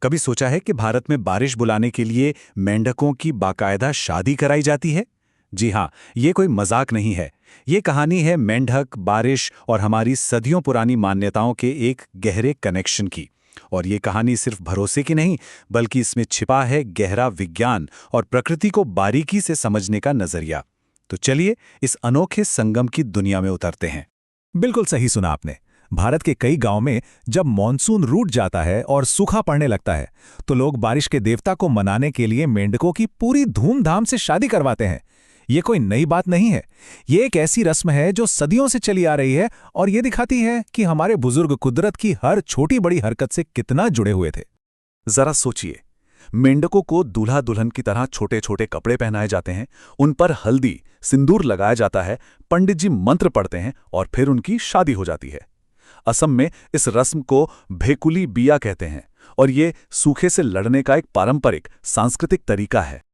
कभी सोचा है कि भारत में बारिश बुलाने के लिए मेंढकों की बाकायदा शादी कराई जाती है? जी हाँ, ये कोई मजाक नहीं है। ये कहानी है मेंढक, बारिश और हमारी सदियों पुरानी मान्यताओं के एक गहरे कनेक्शन की। और ये कहानी सिर्फ भरोसे की नहीं, बल्कि इसमें छिपा है गहरा विज्ञान और प्रकृति को बारीकी से समझने का नजरिया। तो चलिए इस अनोखे संगम की दुनिया में उतरते हैं। बिल्कुल सही सुना आपने। भारत के कई गांव में जब मॉनसून रूठ जाता है और सूखा पड़ने लगता है, तो लोग बारिश के देवता को मनाने के लिए मेंढकों की पूरी धूमधाम से शादी करवाते हैं। ये कोई नई बात नहीं है। ये एक ऐसी रस्म है जो सदियों से चली आ रही है और ये दिखाती है कि हमारे बुजुर्ग कुदरत की हर छोटी बड़ी हरकत से कितना जुड़े हुए थे। जरा सोचिए, मेंढकों को दूल्हा दुल्हन की तरह छोटे छोटे कपड़े पहनाए जाते हैं, उन पर हल्दी सिंदूर लगाया जाता है, पंडित जी मंत्र पढ़ते हैं और फिर उनकी शादी हो जाती है। असम में इस रस्म को भेकुली बिया कहते हैं और ये सूखे से लड़ने का एक पारंपरिक सांस्कृतिक तरीका है।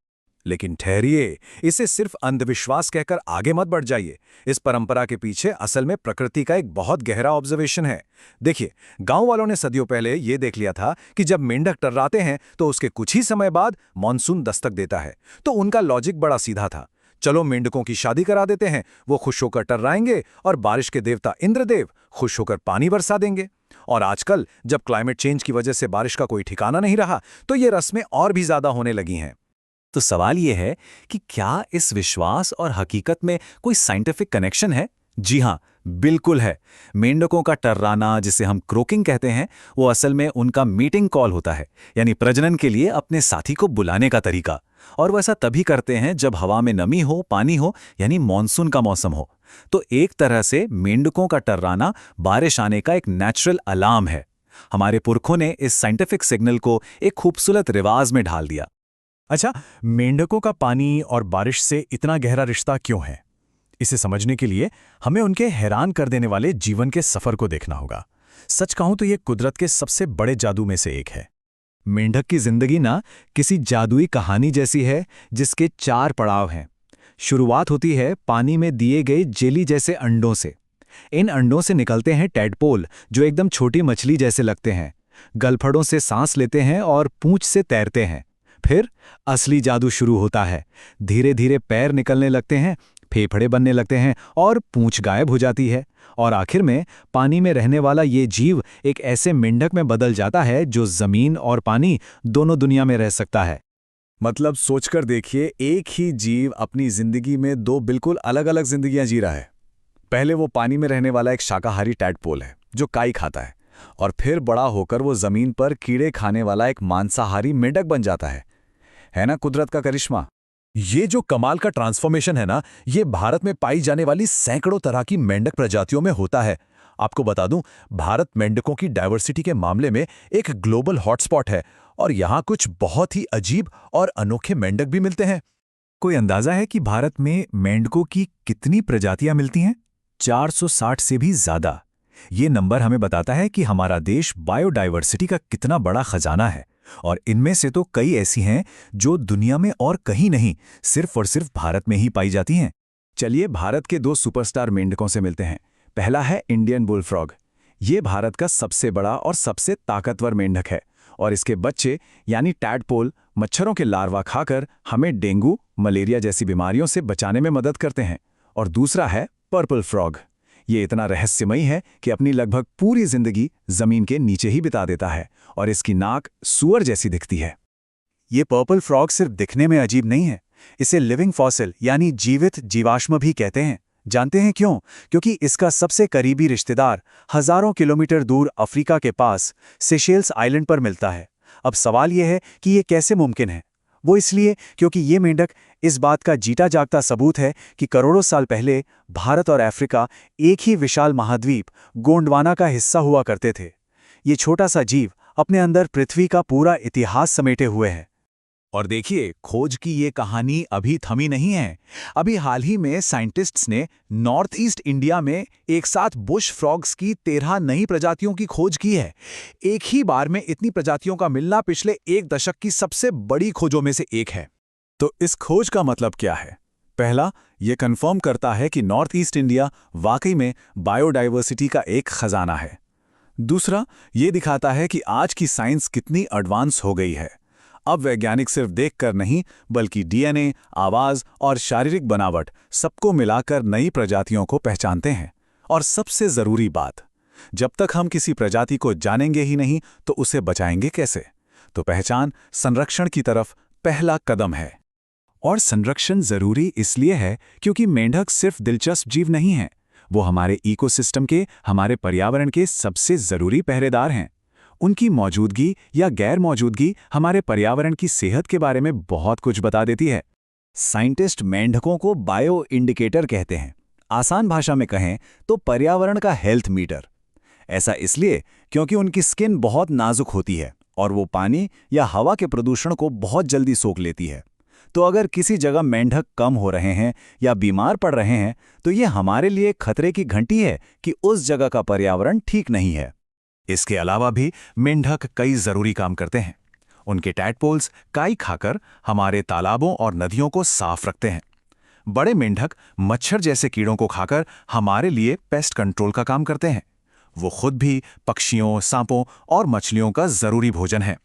लेकिन ठहरिए, इसे सिर्फ अंधविश्वास कहकर आगे मत बढ़ जाइए। इस परंपरा के पीछे असल में प्रकृति का एक बहुत गहरा ऑब्जर्वेशन है। देखिए, गांव वालों ने सदियों पहले ये देख लिया था कि जब मेंढक टर्राते हैं तो उसके कुछ ही समय बाद मॉनसून दस्तक देता है। तो उनका लॉजिक बड़ा सीधा था, चलो मेंढकों की शादी करा देते हैं, वो खुश होकर टर्राएंगे और बारिश के देवता इंद्रदेव खुश होकर पानी बरसा देंगे। और आजकल जब क्लाइमेट चेंज की वजह से बारिश का कोई ठिकाना नहीं रहा, तो ये रस्में और भी ज्यादा होने लगी हैं। तो सवाल यह है कि क्या इस विश्वास और हकीकत में कोई साइंटिफिक कनेक्शन है? जी हाँ, बिल्कुल है। मेंढकों का टर्राना, जिसे हम क्रोकिंग कहते हैं, वो असल में उनका मीटिंग कॉल होता है, यानी प्रजनन के लिए अपने साथी को बुलाने का तरीका। और वो ऐसा तभी करते हैं जब हवा में नमी हो, पानी हो, यानी मॉनसून का मौसम हो। तो एक तरह से मेंढकों का टर्राना बारिश आने का एक नेचुरल अलार्म है। हमारे पुरखों ने इस साइंटिफिक सिग्नल को एक खूबसूरत रिवाज में ढाल दिया। अच्छा, मेंढकों का पानी और बारिश से इतना गहरा रिश्ता क्यों है? इसे समझने के लिए हमें उनके हैरान कर देने वाले जीवन के सफर को देखना होगा। सच कहूं तो ये कुदरत के सबसे बड़े जादू में से एक है। मेंढक की जिंदगी ना किसी जादुई कहानी जैसी है, जिसके 4 पड़ाव हैं। शुरुआत होती है पानी में दिए गए जेली जैसे अंडों से। इन अंडों से निकलते हैं टैडपोल, जो एकदम छोटी मछली जैसे लगते हैं। गलफड़ों से सांस लेते हैं और पूंछ से तैरते हैं। फिर असली जादू शुरू होता है। धीरे धीरे पैर निकलने लगते हैं, फेफड़े बनने लगते हैं और पूंछ गायब हो जाती है। और आखिर में पानी में रहने वाला ये जीव एक ऐसे मेंढक में बदल जाता है जो जमीन और पानी दोनों दुनिया में रह सकता है। मतलब सोचकर देखिए, एक ही जीव अपनी जिंदगी में 2 बिल्कुल अलग अलग जिंदगियां जी रहा है। पहले वो पानी में रहने वाला एक शाकाहारी टैडपोल है जो काई खाता है, और फिर बड़ा होकर वो जमीन पर कीड़े खाने वाला एक मांसाहारी मेंढक बन जाता है ना कुदरत का करिश्मा? ये जो कमाल का ट्रांसफॉर्मेशन है ना, ये भारत में पाई जाने वाली सैकड़ों तरह की मेंढक प्रजातियों में होता है। आपको बता दूं, भारत मेंढकों की डायवर्सिटी के मामले में एक ग्लोबल हॉटस्पॉट है और यहाँ कुछ बहुत ही अजीब और अनोखे मेंढक भी मिलते हैं। कोई अंदाजा है कि भारत में मेंढकों की कितनी प्रजातियां मिलती हैं? 460 से भी ज्यादा। ये नंबर हमें बताता है कि हमारा देश बायोडायवर्सिटी का कितना बड़ा खजाना है। और इनमें से तो कई ऐसी हैं जो दुनिया में और कहीं नहीं, सिर्फ और सिर्फ भारत में ही पाई जाती हैं। चलिए भारत के 2 सुपरस्टार मेंढकों से मिलते हैं। पहला है इंडियन बुलफ्रॉग। ये भारत का सबसे बड़ा और सबसे ताकतवर मेंढक है और इसके बच्चे यानी टैडपोल मच्छरों के लार्वा खाकर हमें डेंगू, मलेरिया जैसी बीमारियों से बचाने में मदद करते हैं। और दूसरा है पर्पल फ्रॉग। ये इतना रहस्यमयी है कि अपनी लगभग पूरी जिंदगी जमीन के नीचे ही बिता देता है और इसकी नाक सूअर जैसी दिखती है। ये पर्पल फ्रॉग सिर्फ दिखने में अजीब नहीं है, इसे लिविंग फॉसिल यानी जीवित जीवाश्म भी कहते हैं। जानते हैं क्यों? क्योंकि इसका सबसे करीबी रिश्तेदार हजारों किलोमीटर दूर अफ्रीका के पास सेशेल्स आइलैंड पर मिलता है। अब सवाल यह है कि ये कैसे मुमकिन है? वो इसलिए क्योंकि ये मेंढक इस बात का जीता जागता सबूत है कि करोड़ों साल पहले भारत और अफ्रीका एक ही विशाल महाद्वीप गोंडवाना का हिस्सा हुआ करते थे। ये छोटा सा जीव अपने अंदर पृथ्वी का पूरा इतिहास समेटे हुए है। और देखिए, खोज की ये कहानी अभी थमी नहीं है। अभी हाल ही में साइंटिस्ट्स ने नॉर्थ ईस्ट इंडिया में एक साथ बुश फ्रॉग्स की 13 नई प्रजातियों की खोज की है। एक ही बार में इतनी प्रजातियों का मिलना पिछले 1 दशक की सबसे बड़ी खोजों में से एक है। तो इस खोज का मतलब क्या है? पहला, ये कंफर्म करता है कि नॉर्थ ईस्ट इंडिया वाकई में बायोडायवर्सिटी का एक खजाना है। दूसरा, ये दिखाता है कि आज की साइंस कितनी एडवांस हो गई है। अब वैज्ञानिक सिर्फ देखकर नहीं, बल्कि डीएनए, आवाज और शारीरिक बनावट सबको मिलाकर नई प्रजातियों को पहचानते हैं। और सबसे जरूरी बात, जब तक हम किसी प्रजाति को जानेंगे ही नहीं तो उसे बचाएंगे कैसे? तो पहचान संरक्षण की तरफ पहला कदम है। और संरक्षण जरूरी इसलिए है क्योंकि मेंढक सिर्फ दिलचस्प जीव नहीं है, वो हमारे इकोसिस्टम के, हमारे पर्यावरण के सबसे जरूरी पहरेदार हैं। उनकी मौजूदगी या गैर मौजूदगी हमारे पर्यावरण की सेहत के बारे में बहुत कुछ बता देती है। साइंटिस्ट मेंढकों को बायो इंडिकेटर कहते हैं। आसान भाषा में कहें तो पर्यावरण का हेल्थ मीटर। ऐसा इसलिए क्योंकि उनकी स्किन बहुत नाजुक होती है और वो पानी या हवा के प्रदूषण को बहुत जल्दी सोख लेती है। तो अगर किसी जगह मेंढक कम हो रहे हैं या बीमार पड़ रहे हैं तो ये हमारे लिए खतरे की घंटी है कि उस जगह का पर्यावरण ठीक नहीं है। इसके अलावा भी मेंढक कई जरूरी काम करते हैं। उनके टैडपोल्स काई खाकर हमारे तालाबों और नदियों को साफ रखते हैं। बड़े मेंढक मच्छर जैसे कीड़ों को खाकर हमारे लिए पेस्ट कंट्रोल का काम करते हैं। वो खुद भी पक्षियों, सांपों और मछलियों का जरूरी भोजन है।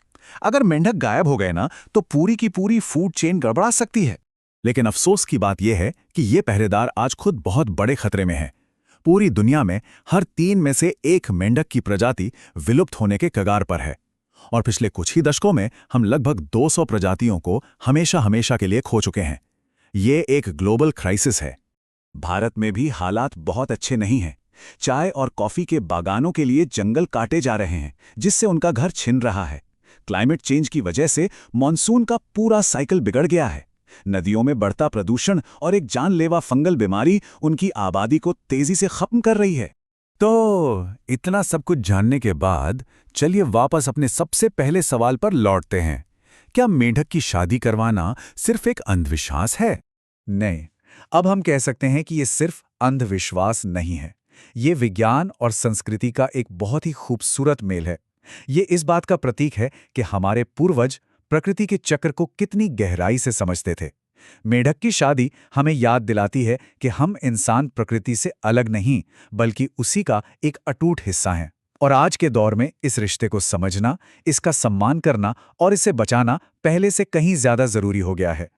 अगर मेंढक गायब हो गए ना तो पूरी की पूरी फूड चेन गड़बड़ा सकती है। लेकिन अफसोस की बात यह है कि ये पहरेदार आज खुद बहुत बड़े खतरे में है। पूरी दुनिया में हर 3 में से 1 मेंढक की प्रजाति विलुप्त होने के कगार पर है। और पिछले कुछ ही दशकों में हम लगभग 200 प्रजातियों को हमेशा के लिए खो चुके हैं। ये एक ग्लोबल क्राइसिस है। भारत में भी हालात बहुत अच्छे नहीं हैं। चाय और कॉफी के बागानों के लिए जंगल काटे जा रहे हैं, जिससे उनका घर छिन रहा है। क्लाइमेट चेंज की वजह से मॉनसून का पूरा साइकिल बिगड़ गया है। नदियों में बढ़ता प्रदूषण और एक जानलेवा फंगल बीमारी उनकी आबादी को तेजी से खत्म कर रही है। तो इतना सब कुछ जानने के बाद चलिए वापस अपने सबसे पहले सवाल पर लौटते हैं। क्या मेंढक की शादी करवाना सिर्फ एक अंधविश्वास है? नहीं, अब हम कह सकते हैं कि ये सिर्फ अंधविश्वास नहीं है। ये विज्ञान और संस्कृति का एक बहुत ही खूबसूरत मेल है। ये इस बात का प्रतीक है कि हमारे पूर्वज प्रकृति के चक्र को कितनी गहराई से समझते थे। मेंढक की शादी हमें याद दिलाती है कि हम इंसान प्रकृति से अलग नहीं, बल्कि उसी का एक अटूट हिस्सा हैं। और आज के दौर में इस रिश्ते को समझना, इसका सम्मान करना और इसे बचाना पहले से कहीं ज्यादा जरूरी हो गया है।